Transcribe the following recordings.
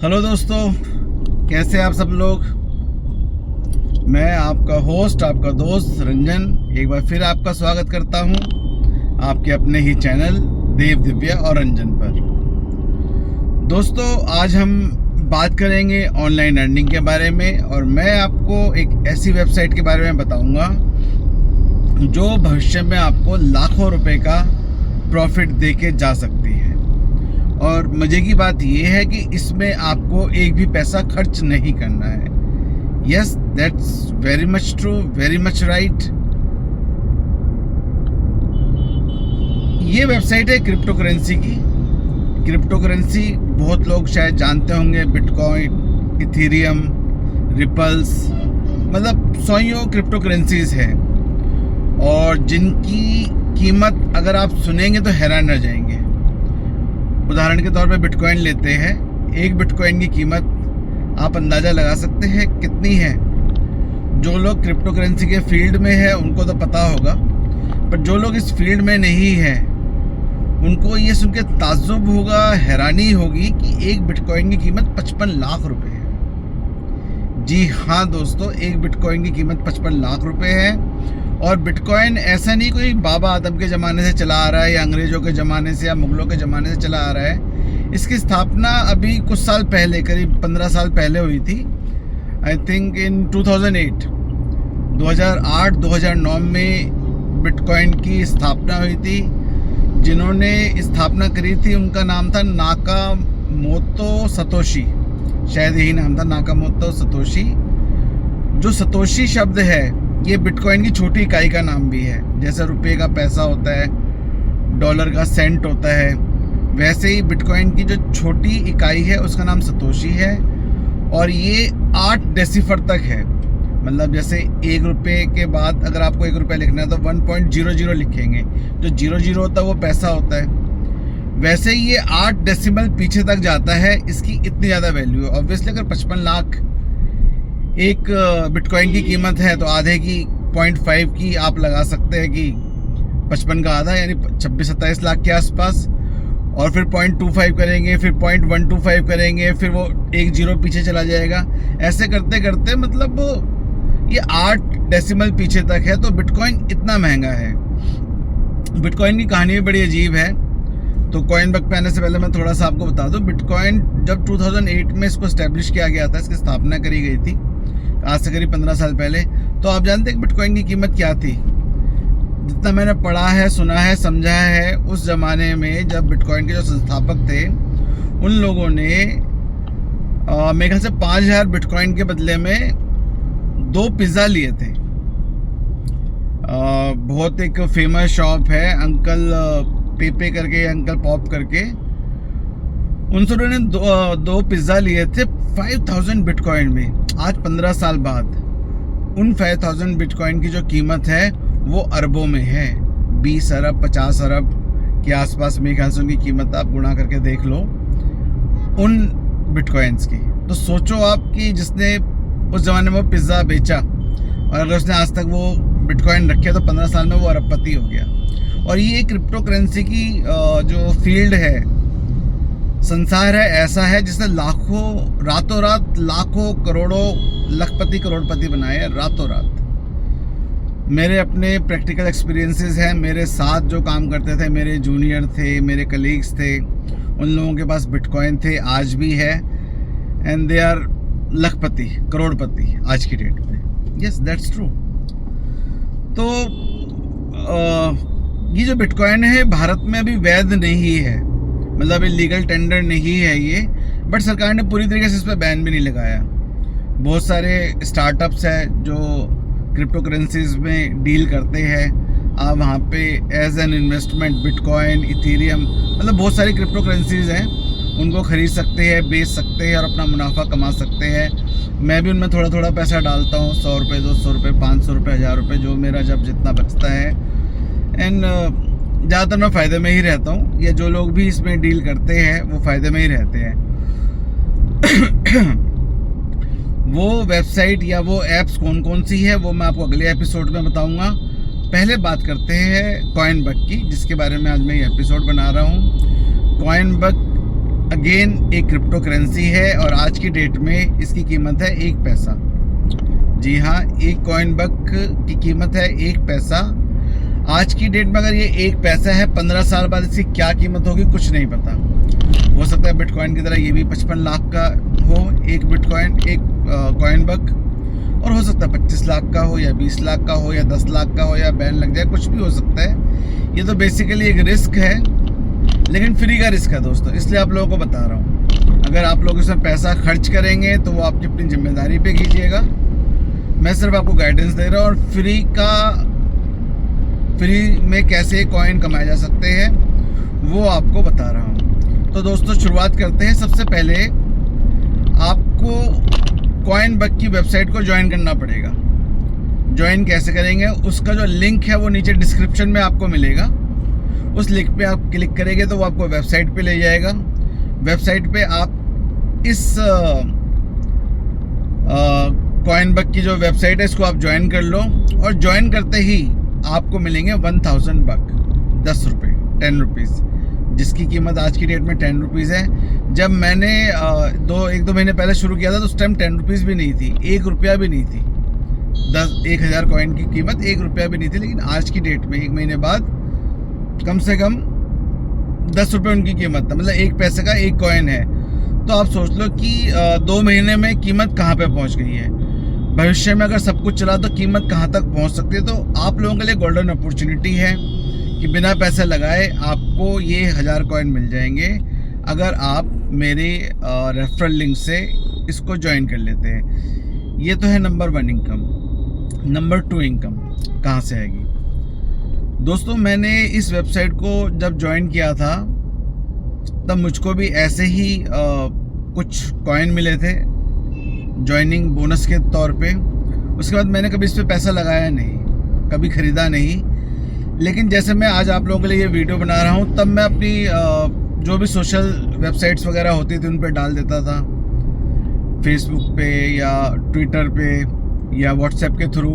Hello दोस्तों, कैसे आप सब लोग। मैं आपका होस्ट, आपका दोस्त रंजन एक बार फिर आपका स्वागत करता हूं आपके अपने ही चैनल देव दिव्या और रंजन पर। दोस्तों, आज हम बात करेंगे ऑनलाइन अर्निंग के बारे में और मैं आपको एक ऐसी वेबसाइट के बारे में बताऊंगा जो भविष्य में आपको लाखों रुपए का प्रॉफिट दे के जा सकती है। और मज़े की बात यह है कि इसमें आपको एक भी पैसा खर्च नहीं करना है। Yes, that's very much true, very much right. ये वेबसाइट है क्रिप्टो करेंसी की। क्रिप्टो करेंसी बहुत लोग शायद जानते होंगे, बिटकॉइन, इथेरियम, रिपल्स, मतलब सौयों क्रिप्टो करेंसीज है और जिनकी कीमत अगर आप सुनेंगे तो हैरान रह जाएंगे। उदाहरण के तौर पे बिटकॉइन लेते हैं। एक बिटकॉइन की कीमत आप अंदाज़ा लगा सकते हैं कितनी है। जो लोग क्रिप्टो करेंसी के फील्ड में है उनको तो पता होगा, पर जो लोग इस फील्ड में नहीं है उनको ये सुन के ताज्जुब होगा, हैरानी होगी कि एक बिटकॉइन की कीमत 55 लाख रुपए है। जी हाँ दोस्तों, एक बिटकॉइन की कीमत 55 लाख रुपए है। और बिटकॉइन ऐसा नहीं कोई बाबा आदम के ज़माने से चला आ रहा है या अंग्रेज़ों के ज़माने से या मुग़लों के ज़माने से चला आ रहा है। इसकी स्थापना अभी कुछ साल पहले, करीब 15 साल पहले हुई थी। आई थिंक इन 2008-2009 में बिटकॉइन की स्थापना हुई थी। जिन्होंने स्थापना करी थी उनका नाम था नाकामोतो सतोशी, शायद यही नाम था, नाकामोतो सतोशी। जो सतोशी शब्द है ये बिटकॉइन की छोटी इकाई का नाम भी है। जैसे रुपये का पैसा होता है, डॉलर का सेंट होता है, वैसे ही बिटकॉइन की जो छोटी इकाई है उसका नाम सतोशी है। और ये 8 डेसिफर तक है। मतलब जैसे 1 रुपये के बाद अगर आपको 1 रुपया लिखना है तो 1.00 लिखेंगे। जो 00 होता है वो पैसा होता है। वैसे ही ये 8 डेसिमल पीछे तक जाता है। इसकी इतनी ज़्यादा वैल्यू है। ऑब्वियसली अगर 55 लाख एक बिटकॉइन की कीमत है तो आधे की 0.5 की आप लगा सकते हैं कि 55 का आधा यानी 26-27 लाख के आसपास। और फिर 0.25 करेंगे, फिर 0.125 करेंगे, फिर वो 1 जीरो पीछे चला जाएगा। ऐसे करते करते मतलब ये 8 डेसिमल पीछे तक है। तो बिटकॉइन इतना महंगा है। बिटकॉइन की कहानी भी बड़ी अजीब है। तो कॉइन बग पे आने से पहले मैं थोड़ा सा आपको बता दूं। बिटकॉइन जब 2008 में इसको एस्टेब्लिश किया गया था, इसकी स्थापना करी गई थी आज से करीब 15 साल पहले। तो आप जानते हैं कि बिटकॉइन की कीमत क्या थी। जितना मैंने पढ़ा है, सुना है, समझा है, उस ज़माने में जब बिटकॉइन के जो संस्थापक थे उन लोगों ने मेरे ख्याल से 5000 बिटकॉइन के बदले में 2 पिज़्ज़ा लिए थे। बहुत एक फेमस शॉप है, अंकल पेपे करके, अंकल पॉप करके, उनसे उन्होंने 2 पिज़्ज़ा लिए थे 5000 बिटकॉइन में। आज 15 साल बाद उन 5000 बिटकॉइन की जो कीमत है वो अरबों में है। 20 अरब 50 अरब के आसपास मेरे ख्याल से उनकी कीमत आप गुणा करके देख लो उन बिटकॉइंस की। तो सोचो आप कि जिसने उस ज़माने में वो पिज़्ज़ा बेचा और अगर उसने आज तक वो बिटकॉइन रखे तो 15 साल में वो अरबपति हो गया। और ये क्रिप्टो करेंसी की जो फील्ड है, संसार है, ऐसा है जिसने लाखों, रातों रात लाखों, करोड़ों, लखपति, करोड़पति बनाए हैं रातों रात। मेरे अपने प्रैक्टिकल एक्सपीरियंसेस हैं। मेरे साथ जो काम करते थे, मेरे जूनियर थे, मेरे कलीग्स थे, उन लोगों के पास बिटकॉइन थे, आज भी है, एंड दे आर लखपति, करोड़पति आज की डेट में। Yes, that's true. तो ये जो बिटकॉइन है भारत में अभी वैध नहीं है, मतलब लीगल टेंडर नहीं है ये। बट सरकार ने पूरी तरीके से इस पर बैन भी नहीं लगाया। बहुत सारे स्टार्टअप्स हैं जो क्रिप्टो करेंसीज में डील करते हैं। आप वहाँ पे as an investment bitcoin, ethereum, मतलब बहुत सारी क्रिप्टो करेंसीज हैं, उनको ख़रीद सकते हैं, बेच सकते हैं और अपना मुनाफा कमा सकते हैं। मैं भी उनमें थोड़ा थोड़ा पैसा डालता हूँ, 100 रुपये, 200 रुपये, 500 रुपये, 1000 रुपये, जो मेरा जब जितना बचता है। एंड ज़्यादातर मैं फ़ायदे में ही रहता हूँ, या जो लोग भी इसमें डील करते हैं वो फ़ायदे में ही रहते हैं। वो वेबसाइट या वो ऐप्स कौन कौन सी है वो मैं आपको अगले एपिसोड में बताऊंगा। पहले बात करते हैं कॉइन बग की, जिसके बारे में आज मैं ये एपिसोड बना रहा हूँ। कॉइन बग अगेन एक क्रिप्टो करेंसी है और आज की डेट में इसकी कीमत है 1 पैसा। जी हाँ, एक कॉइन बक की कीमत है 1 पैसा। आज की डेट में अगर ये 1 पैसा है, 15 साल बाद इसकी क्या कीमत होगी कुछ नहीं पता। हो सकता है बिटकॉइन की तरह ये भी 55 लाख का हो एक बिटकॉइन, एक कॉइन बक, और हो सकता है 25 लाख का हो या 20 लाख का हो या 10 लाख का हो या बैन लग जाए, कुछ भी हो सकता है। ये तो बेसिकली एक रिस्क है, लेकिन फ्री का रिस्क है दोस्तों, इसलिए आप लोगों को बता रहा हूँ। अगर आप लोग इसमें पैसा खर्च करेंगे तो वो आपकी अपनी जिम्मेदारी पे कीजिएगा। मैं सिर्फ आपको गाइडेंस दे रहा हूँ, और फ्री में कैसे कॉइन कमाए जा सकते हैं वो आपको बता रहा हूँ। तो दोस्तों शुरुआत करते हैं। सबसे पहले आपको कॉइन बक की वेबसाइट को ज्वाइन करना पड़ेगा। ज्वाइन कैसे करेंगे, उसका जो लिंक है वो नीचे डिस्क्रिप्शन में आपको मिलेगा। उस लिंक पे आप क्लिक करेंगे तो वो आपको वेबसाइट पे ले जाएगा। वेबसाइट पे आप इस कॉइन बक की जो वेबसाइट है इसको आप ज्वाइन कर लो, और ज्वाइन करते ही आपको मिलेंगे 1000 बक, 10 रुपये, 10 रुपीज़, जिसकी कीमत आज की डेट में 10 रुपीज़ है। जब मैंने एक दो महीने पहले शुरू किया था तो उस टाइम 10 रुपीज़ भी नहीं थी, 1 रुपया भी नहीं थी। 1000 कॉइन की कीमत 1 रुपया भी नहीं थी, लेकिन आज की डेट में 1 महीने बाद कम से कम 10 रुपये उनकी कीमत था, मतलब 1 पैसे का एक कॉइन है। तो आप सोच लो कि 2 महीने में कीमत कहाँ पे पहुँच गई है। भविष्य में अगर सब कुछ चला तो कीमत कहाँ तक पहुँच सकती है। तो आप लोगों के लिए गोल्डन अपॉर्चुनिटी है कि बिना पैसे लगाए आपको ये 1000 कॉइन मिल जाएंगे अगर आप मेरे रेफरल लिंक से इसको ज्वाइन कर लेते हैं। ये तो है नंबर 1 इनकम। नंबर 2 इनकम कहाँ से आएगी दोस्तों। मैंने इस वेबसाइट को जब ज्वाइन किया था तब मुझको भी ऐसे ही कुछ कॉइन मिले थे ज्वाइनिंग बोनस के तौर पे। उसके बाद मैंने कभी इस पर पैसा लगाया नहीं, कभी ख़रीदा नहीं। लेकिन जैसे मैं आज आप लोगों के लिए ये वीडियो बना रहा हूँ, तब मैं अपनी जो भी सोशल वेबसाइट्स वगैरह होती थी उन पर डाल देता था, फेसबुक पे या ट्विटर पे या व्हाट्सएप के थ्रू,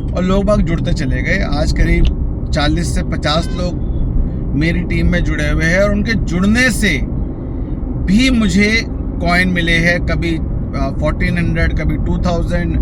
और लोग बाग जुड़ते चले गए। आज करीब 40 से 50 लोग मेरी टीम में जुड़े हुए हैं, और उनके जुड़ने से भी मुझे कॉइन मिले हैं। कभी 1400, कभी 2000,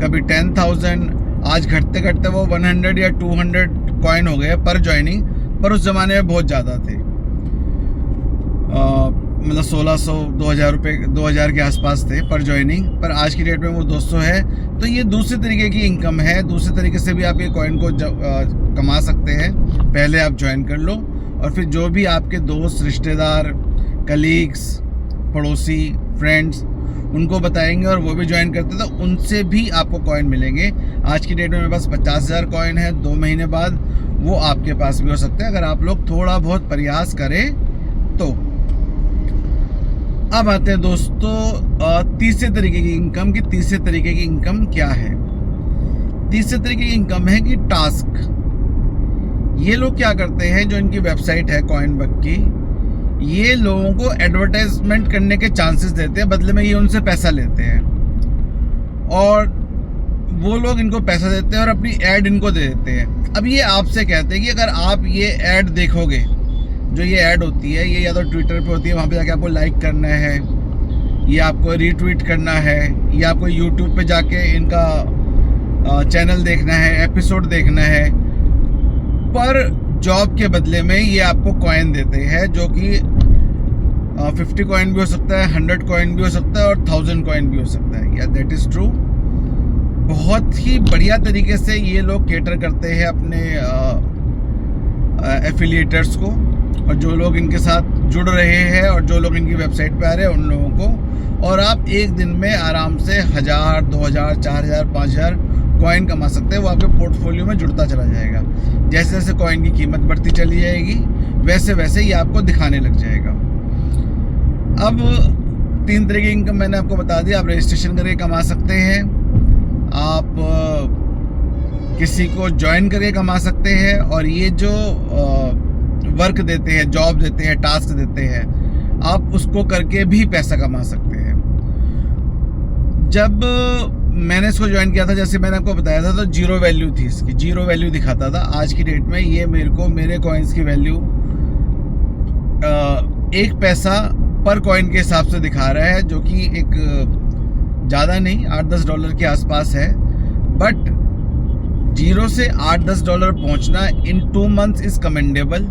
कभी 10,000। आज घटते घटते वो 100 या 200 कॉइन हो गए पर ज्वाइनिंग, पर उस ज़माने में बहुत ज़्यादा थे। मतलब 1600, 2000 रुपये, 2000 के आसपास थे पर ज्वाइनिंग, पर आज की डेट में वो 200 है। तो ये दूसरे तरीके की इनकम है, दूसरे तरीके से भी आप ये कॉइन को कमा सकते हैं। पहले आप ज्वाइन कर लो, और फिर जो भी आपके दोस्त, रिश्तेदार, कलीग्स, पड़ोसी, फ्रेंड्स, उनको बताएंगे और वो भी ज्वाइन करते तो उनसे भी आपको कॉइन मिलेंगे। आज की डेट में मेरे पास 50,000 कॉइन है। 2 महीने बाद वो आपके पास भी हो सकते हैं अगर आप लोग थोड़ा बहुत प्रयास करें तो। अब आते हैं दोस्तों तीसरे तरीके की इनकम की। तीसरे तरीके की इनकम क्या है? तीसरे तरीके की इनकम है कि टास्क। ये लोग क्या करते हैं, जो इनकी वेबसाइट है कॉइन बक की, ये लोगों को एडवर्टाइजमेंट करने के चांसेस देते हैं, बदले में ये उनसे पैसा लेते हैं, और वो लोग इनको पैसा देते हैं और अपनी ऐड इनको दे देते हैं। अब ये आपसे कहते हैं कि अगर आप ये ऐड देखोगे, जो ये ऐड होती है, ये या तो ट्विटर पे होती है, वहाँ पे जाके आपको लाइक करना है, या आपको रीट्वीट करना है, या आपको यूट्यूब पे जाके इनका चैनल देखना है, एपिसोड देखना है, पर जॉब के बदले में ये आपको कॉइन देते हैं, जो कि 50 कॉइन भी हो सकता है, 100 कॉइन भी हो सकता है, और 1000 कॉइन भी हो सकता है। या दैट इज़ ट्रू। बहुत ही बढ़िया तरीके से ये लोग केटर करते हैं अपने एफिलिएटर्स को, और जो लोग इनके साथ जुड़ रहे हैं और जो लोग इनकी वेबसाइट पे आ रहे हैं उन लोगों को। और आप एक दिन में आराम से 1000, 2000, 4000, 5000 कॉइन कमा सकते हैं। वो आपके पोर्टफोलियो में जुड़ता चला जाएगा। जैसे जैसे कॉइन की कीमत बढ़ती चली जाएगी, वैसे वैसे ये आपको दिखाने लग जाएगा। अब 3 तरह की इनकम मैंने आपको बता दी। आप रजिस्ट्रेशन करके कमा सकते हैं, आप किसी को ज्वाइन करके कमा सकते हैं, और ये जो वर्क देते हैं, जॉब देते हैं, टास्क देते हैं, आप उसको करके भी पैसा कमा सकते हैं। जब मैंने इसको ज्वाइन किया था, जैसे मैंने आपको बताया था, तो 0 वैल्यू थी इसकी, 0 वैल्यू दिखाता था। आज की डेट में ये मेरे कॉइन्स की वैल्यू 1 पैसा पर कॉइन के हिसाब से दिखा रहा है, जो कि एक ज़्यादा नहीं, $8-10 के आसपास है। बट $0 से $8-10 पहुंचना इन 2 months इज़ कमेंडेबल।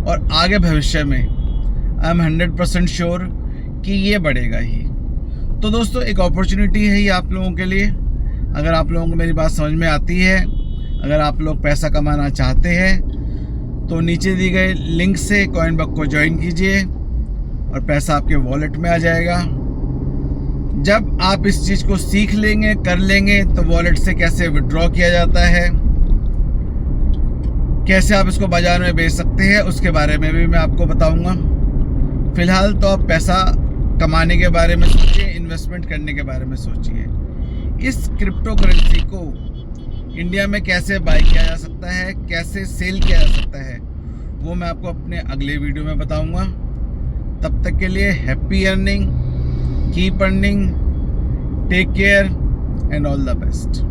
और आगे भविष्य में आई एम 100% श्योर कि ये बढ़ेगा ही। तो दोस्तों, एक अपॉर्चुनिटी है ये आप लोगों के लिए। अगर आप लोगों को मेरी बात समझ में आती है, अगर आप लोग पैसा कमाना चाहते हैं, तो नीचे दी गए लिंक से कॉइनबक को ज्वाइन कीजिए और पैसा आपके वॉलेट में आ जाएगा। जब आप इस चीज़ को सीख लेंगे, कर लेंगे, तो वॉलेट से कैसे विड्रॉ किया जाता है, कैसे आप इसको बाज़ार में बेच सकते हैं, उसके बारे में भी मैं आपको बताऊंगा। फ़िलहाल तो आप पैसा कमाने के बारे में सोचिए, इन्वेस्टमेंट करने के बारे में सोचिए। इस क्रिप्टो करेंसी को इंडिया में कैसे बाय किया जा सकता है, कैसे सेल किया जा सकता है, वो मैं आपको अपने अगले वीडियो में बताऊंगा। तब तक के लिए happy earning, keep earning, take care and all the best.